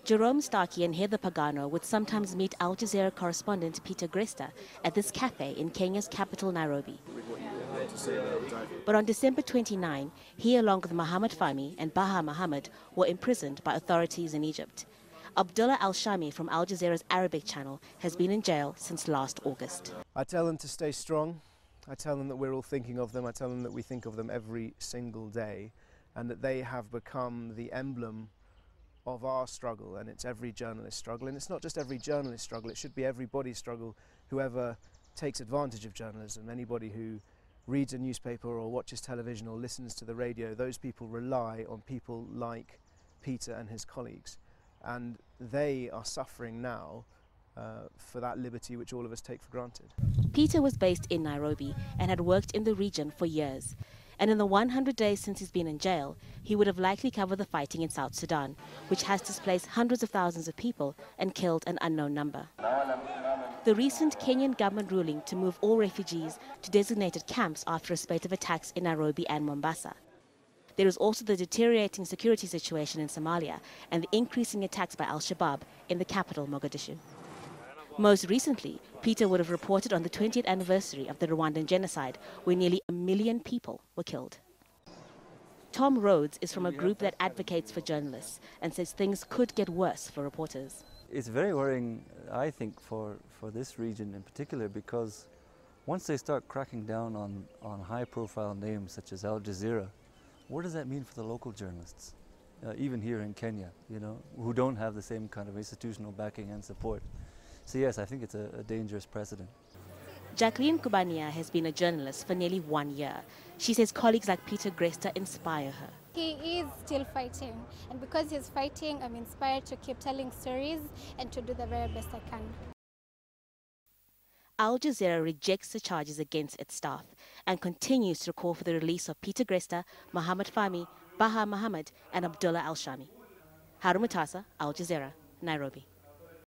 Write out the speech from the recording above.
Jerome Starkey and Heather Pagano would sometimes meet Al Jazeera correspondent Peter Greste at this cafe in Kenya's capital, Nairobi. But on December 29, he, along with Fahmy and Baher were imprisoned by authorities in Egypt. Abdullah Al-Shami from Al Jazeera's Arabic channel has been in jail since last August. I tell them to stay strong. I tell them that we're all thinking of them. I tell them that we think of them every single day, and that they have become the emblem of our struggle, and it's every journalist's struggle. And it's not just every journalist's struggle, it should be everybody's struggle, whoever takes advantage of journalism. Anybody who reads a newspaper or watches television or listens to the radio, those people rely on people like Peter and his colleagues. And they are suffering now for that liberty which all of us take for granted. Peter was based in Nairobi and had worked in the region for years. And in the 100 days since he's been in jail, he would have likely covered the fighting in South Sudan, which has displaced hundreds of thousands of people and killed an unknown number. The recent Kenyan government ruling to move all refugees to designated camps after a spate of attacks in Nairobi and Mombasa. There is also the deteriorating security situation in Somalia and the increasing attacks by Al-Shabaab in the capital, Mogadishu. Most recently, Peter would have reported on the 20th anniversary of the Rwandan genocide, where nearly 1 million people were killed. Tom Rhodes is from a group that advocates for journalists and says things could get worse for reporters. It's very worrying, I think, for this region in particular, because once they start cracking down on high-profile names such as Al Jazeera, what does that mean for the local journalists, even here in Kenya, who don't have the same kind of institutional backing and support? So yes, I think it's a dangerous precedent. Jacqueline Kubania has been a journalist for nearly 1 year. She says colleagues like Peter Greste inspire her. He is still fighting, and because he's fighting, I'm inspired to keep telling stories and to do the very best I can. Al Jazeera rejects the charges against its staff and continues to call for the release of Peter Greste, Fahmy, Baher and Abdullah Al-Shami. Haru, Mutasa, Al Jazeera, Nairobi.